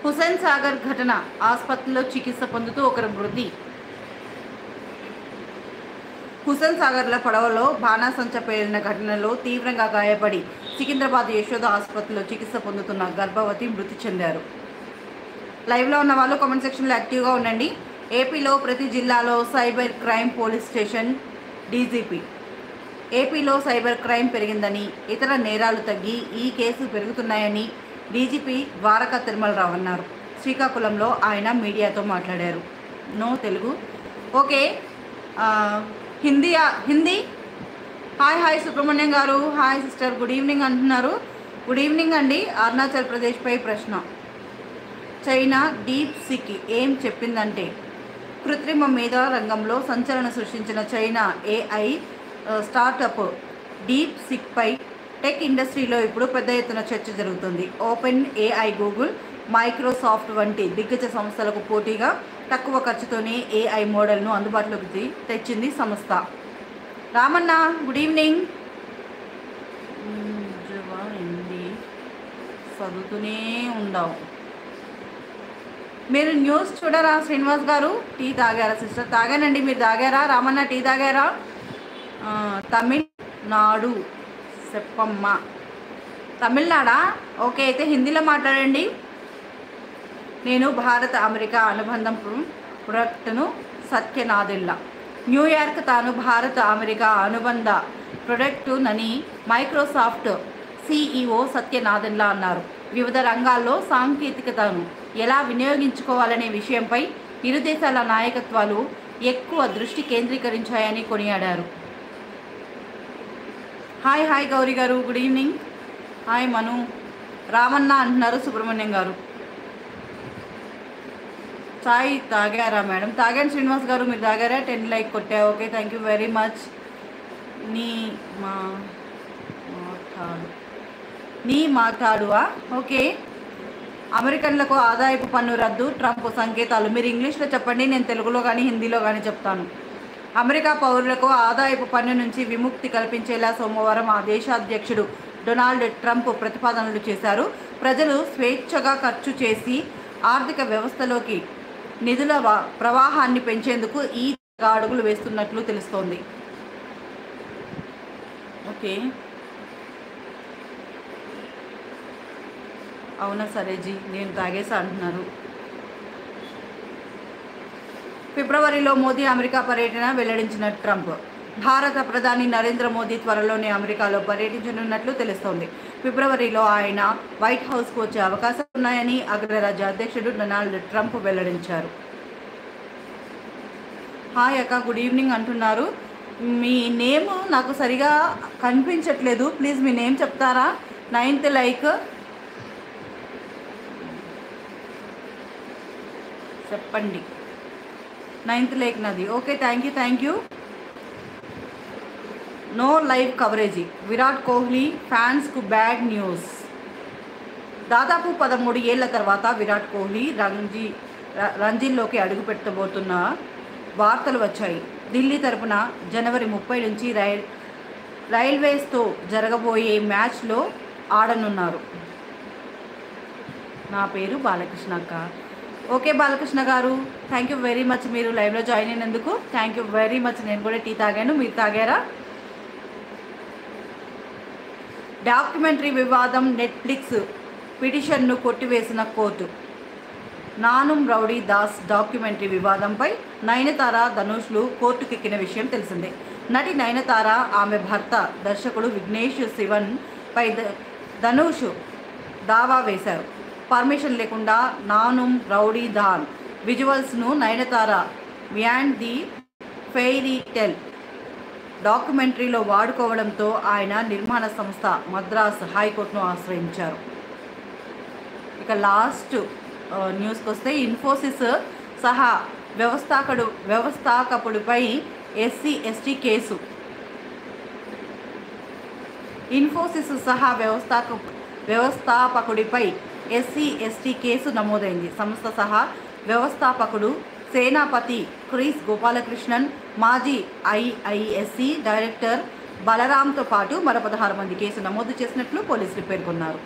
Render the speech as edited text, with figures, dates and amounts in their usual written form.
హుస్సేన్ సాగర్ ఘటన, ఆసుపత్రిలో చికిత్స పొందుతూ ఒకరు మృతి. హుస్సేన్ సాగర్లో పడవలో బాణాసంచ పేలిన ఘటనలో తీవ్రంగా గాయపడి సికింద్రాబాద్ యశోద ఆసుపత్రిలో చికిత్స పొందుతున్న గర్భవతి మృతి చెందారు. లైవ్లో ఉన్న వాళ్ళు కామెంట్ సెక్షన్లో యాక్టివ్గా ఉండండి. ఏపీలో ప్రతి జిల్లాలో cyber crime police station DGP. ఏపీలో సైబర్ క్రైమ్ పెరిగిందని, ఇతర నేరాలు తగ్గి ఈ కేసు పెరుగుతున్నాయని డీజీపీ ద్వారకా తిరుమలరావు అన్నారు. శ్రీకాకుళంలో ఆయన మీడియాతో మాట్లాడారు. No Telugu, okay. Hindi. Hi Subrahmanyam garu, hi sister, good evening అంటున్నారు. గుడ్ ఈవినింగ్ అండి. అరుణాచల్ ప్రదేశ్పై ప్రశ్న. చైనా డీప్ సీక్ ఏం చెప్పిందంటే, కృత్రిమ మేధ రంగంలో సంచలన సృష్టించిన చైనా ఏఐ స్టార్టప్ డీప్ సీక్పై టెక్ ఇండస్ట్రీలో ఇప్పుడు పెద్ద ఎత్తున చర్చ జరుగుతుంది. ఓపెన్ ఏఐ, గూగుల్, మైక్రోసాఫ్ట్ వంటి దిగ్గజ సంస్థలకు పోటీగా తక్కువ ఖర్చుతోనే ఏఐ మోడల్ను అందుబాటులోకి తెచ్చింది సంస్థ. Ramanna, good evening. హిందీ చదువుతూనే ఉందాం. మీరు న్యూస్ చూడరా శ్రీనివాస్ గారు? టీ తాగారా సిస్టర్? తాగానండి. మీరు తాగారా? రామన్న టీ తాగారా? తమిళనాడు చెప్పమ్మ. తమిళనాడా? ఓకే, అయితే హిందీలో మాట్లాడండి. నేను భారత అమెరికా అనుబంధం ప్రొడక్ట్ను సత్యనాదెల్లా. న్యూయార్క్ తాను భారత అమెరికా అనుబంధ ప్రొడక్టునని మైక్రోసాఫ్ట్ సిఇఓ సత్యనాదెల్లా అన్నారు. వివిధ రంగాల్లో సాంకేతికతను ఎలా వినియోగించుకోవాలనే విషయంపై ఇరు దేశాల నాయకత్వాలు ఎక్కువ దృష్టి కేంద్రీకరించాయని కొనియాడారు. హాయ్ గౌరీ గారు, గుడ్ ఈవినింగ్. హాయ్ మను. రామన్న అంటున్నారు సుబ్రహ్మణ్యం గారు. చాయ్ తాగారా మేడం? తాగాను శ్రీనివాస్ గారు, మీరు తాగారా? 10 లైక్ కొట్టా. Okay, thank you very much. నీ మాట్లాడువా? ఓకే. అమెరికన్లకు ఆదాయపు పన్ను రద్దు, ట్రంప్ సంకేతాలు. మీరు ఇంగ్లీష్లో చెప్పండి, నేను తెలుగులో కానీ హిందీలో కానీ చెప్తాను. అమెరికా పౌరులకు ఆదాయపు పన్ను నుంచి విముక్తి కల్పించేలా సోమవారం ఆ దేశ అధ్యక్షుడు డొనాల్డ్ ట్రంప్ ప్రతిపాదనలు చేశారు. ప్రజలు స్వేచ్ఛగా ఖర్చు చేసి ఆర్థిక వ్యవస్థలోకి నిధుల ప్రవాహాన్ని పెంచేందుకు ఈ అడుగులు వేస్తున్నట్లు తెలుస్తోంది. ఓకే, అవునా సరేజీ, నేను తాగేసా అంటున్నారు. ఫిబ్రవరిలో మోదీ అమెరికా పర్యటన వెల్లడించిన ట్రంప్. భారత ప్రధాని నరేంద్ర మోదీ త్వరలోనే అమెరికాలో పర్యటించనున్నట్లు తెలుస్తోంది. ఫిబ్రవరిలో ఆయన వైట్ హౌస్కు వచ్చే అవకాశాలు ఉన్నాయని అగ్రరాజ్య అధ్యక్షుడు డొనాల్డ్ ట్రంప్ వెల్లడించారు. హాయ్ అక్క, గుడ్ ఈవినింగ్ అంటున్నారు. మీ నేమ్ నాకు సరిగా కనిపించట్లేదు, ప్లీజ్ మీ నేమ్ చెప్తారా? 9th లైక్ చెప్పండి. 9th లైక్ నాది. Okay, thank you. No live coverage. Virat Kohli ఫ్యాన్స్కు బ్యాడ్ న్యూస్. దాదాపు 13 ఏళ్ల తర్వాత విరాట్ కోహ్లీ రంజీల్లోకి అడుగు పెట్టబోతున్న వార్తలు వచ్చాయి. ఢిల్లీ తరపున జనవరి 30 నుంచి రైల్వేస్తో జరగబోయే మ్యాచ్లో ఆడనున్నారు. నా పేరు బాలకృష్ణ అక్క. ఓకే బాలకృష్ణ గారు, థ్యాంక్ యూ వెరీ మచ్. మీరు లైవ్లో జాయిన్ అయినందుకు థ్యాంక్ యూ వెరీ మచ్. నేను కూడా టీ తాగాను, మీరు తాగారా? డాక్యుమెంటరీ వివాదం, నెట్ఫ్లిక్స్ పిటిషన్ను కొట్టివేసిన court. Naanum rowdy Das documentary వివాదంపై నయనతార, ధనుష్లు కోర్టుకెక్కిన విషయం తెలిసిందే. నటి నయనతార, ఆమె భర్త దర్శకుడు విఘ్నేష్ శివన్ పై ధనుష్ దావా వేశారు. పర్మిషన్ లేకుండా నానుం రౌడీ దాన్ విజువల్స్ను Nayanthara beyond the fairy tale డాక్యుమెంటరీలో వాడుకోవడంతో ఆయన నిర్మాణ సంస్థ మద్రాస్ హైకోర్టును ఆశ్రయించారు. ఇక లాస్ట్ న్యూస్కి వస్తే, ఇన్ఫోసిస్ సహా వ్యవస్థాపకుడిపై SC/ST కేసు. ఇన్ఫోసిస్ సహా వ్యవస్థాపకుడిపై SC/ST కేసు నమోదైంది. సంస్థ సహా వ్యవస్థాపకుడు సేనాపతి క్రిస్ గోపాలకృష్ణన్, మాజీ IISc డైరెక్టర్ బలరాంతో పాటు మరో 16 మంది కేసు నమోదు చేసినట్లు పోలీసులు పేర్కొన్నారు.